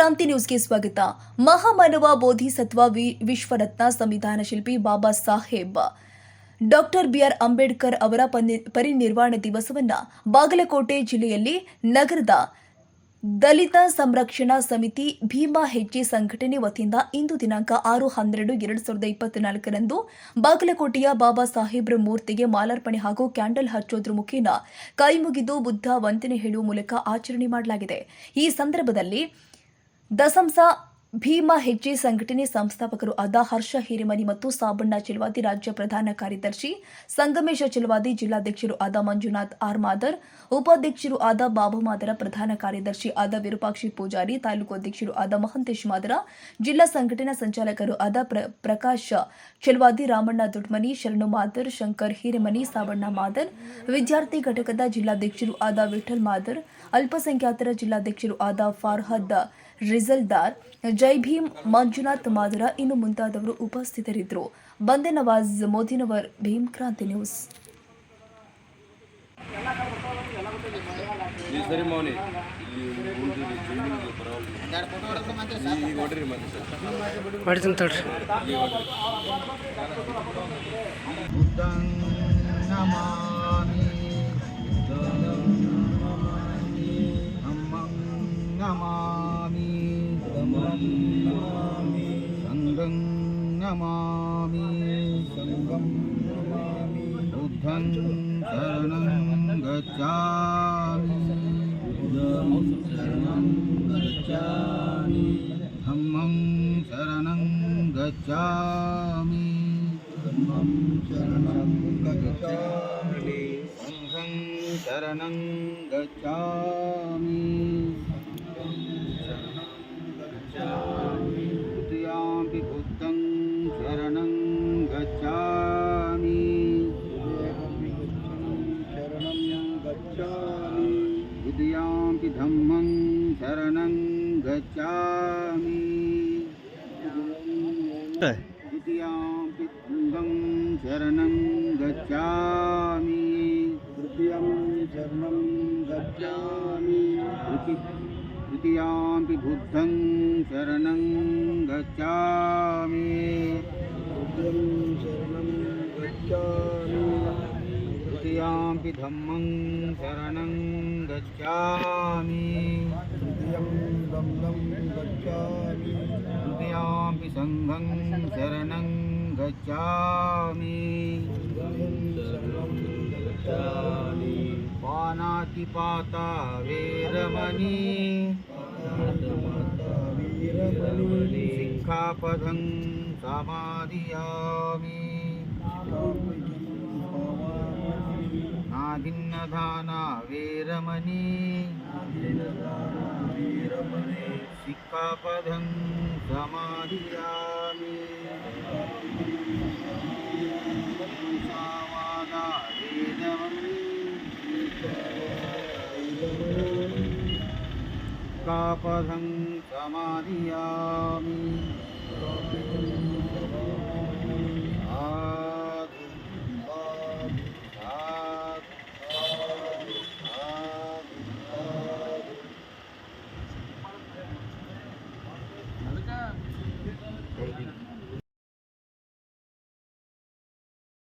ಕ್ರಾಂತಿ ನ್ಯೂಸ್ಗೆ ಸ್ವಾಗತ. ಮಹಾಮಾನವ ಬೋಧಿಸತ್ವ ವಿಶ್ವರತ್ನ ಸಂವಿಧಾನ ಶಿಲ್ಪಿ ಬಾಬಾ ಸಾಹೇಬ್ ಡಾಕ್ಟರ್ ಬಿಆರ್ ಅಂಬೇಡ್ಕರ್ ಅವರ ಪರಿನಿರ್ವಾಣ ದಿವಸವನ್ನು ಬಾಗಲಕೋಟೆ ಜಿಲ್ಲೆಯಲ್ಲಿ ನಗರದ ದಲಿತ ಸಂರಕ್ಷಣಾ ಸಮಿತಿ ಭೀಮಾ ಹೆಜ್ಜೆ ಸಂಘಟನೆ ವತಿಯಿಂದ ಇಂದು ದಿನಾಂಕ 6-12-2024 ಬಾಗಲಕೋಟೆಯ ಬಾಬಾ ಸಾಹೇಬ್ರ ಮೂರ್ತಿಗೆ ಮಾಲಾರ್ಪಣೆ ಹಾಗೂ ಕ್ಯಾಂಡಲ್ ಹಚ್ಚೋದ್ರ ಮುಖೇನ ಕೈಮುಗಿದು ಬುದ್ಧ ವಂದನೆ ಹೇಳುವ ಮೂಲಕ ಆಚರಣೆ ಮಾಡಲಾಗಿದೆ. ಈ ಸಂದರ್ಭದಲ್ಲಿ ದಸಂಸ ಭೀಮಾ ಹೆಜ್ಜೆ ಸಂಘಟನೆ ಸಂಸ್ಥಾಪಕರು ಆದ ಹರ್ಷ ಹಿರೇಮನಿ ಮತ್ತು ಸಾಬಣ್ಣ ಚೆಲವಾದಿ, ರಾಜ್ಯ ಪ್ರಧಾನ ಕಾರ್ಯದರ್ಶಿ ಸಂಗಮೇಶ ಚೆಲವಾದಿ, ಜಿಲ್ಲಾಧ್ಯಕ್ಷರು ಆದ ಮಂಜುನಾಥ್ ಆರ್ ಮಾದರ್, ಉಪಾಧ್ಯಕ್ಷರು ಆದ ಬಾಬಾ ಮಾದರ, ಪ್ರಧಾನ ಕಾರ್ಯದರ್ಶಿ ಆದ ವಿರೂಪಾಕ್ಷಿ ಪೂಜಾರಿ, ತಾಲೂಕು ಅಧ್ಯಕ್ಷರು ಆದ ಮಹಂತೇಶ್ ಮಾದರ, ಜಿಲ್ಲಾ ಸಂಘಟನಾ ಸಂಚಾಲಕರು ಆದ ಪ್ರಕಾಶ್ ಚೆಲವಾದಿ, ರಾಮಣ್ಣ ದೊಡ್ಮನಿ, ಶರಣು ಮಾದರ್, ಶಂಕರ್ ಹಿರೇಮನಿ, ಸಾಬಣ್ಣ ಮಾದರ್, ವಿದ್ಯಾರ್ಥಿ ಘಟಕದ ಜಿಲ್ಲಾಧ್ಯಕ್ಷರು ಆದ ವಿಠಲ್ ಮಾದರ್, ಅಲ್ಪಸಂಖ್ಯಾತರ ಜಿಲ್ಲಾಧ್ಯಕ್ಷರು ಆದ ಫಾರ್ಹದ್ ರಿಜಲ್ದಾರ್, ಜೈ ಭೀಮ್, ಮಂಜುನಾಥ್ ಮಾದರ ಇನ್ನು ಮುಂತಾದವರು ಉಪಸ್ಥಿತರಿದ್ದರು. ಬಂದೆ ನವಾಜ್, ಮೋದಿನವರ್, ಭೀಮ್ ಕ್ರಾಂತಿ ನ್ಯೂಸ್. संगं नमामि बुद्धं शरणं गच्छामि धम्मं शरणं गच्छामि संघं शरणं गच्छामि द्वितीयामपि बुद्धं शरणं गच्छामि द्वितीयामपि धम्मं शरणं गच्छामि द्वितीयामपि संघं शरणं गच्छामि तृतीयं शरणं गच्छामि तृतीयामपि बुद्धं शरणं गच्छामि तृतीयामपि धम्मं शरणं गच्छामि तृतीयामपि संघं शरणं गच्छामि पानातिपाता वेरमणि सिक्खापदं समादियामि नादिन्नदाना वेरमणि सिक्खापदं समादियामि मुसावादा वेरमणि सिक्खापदं समादियामि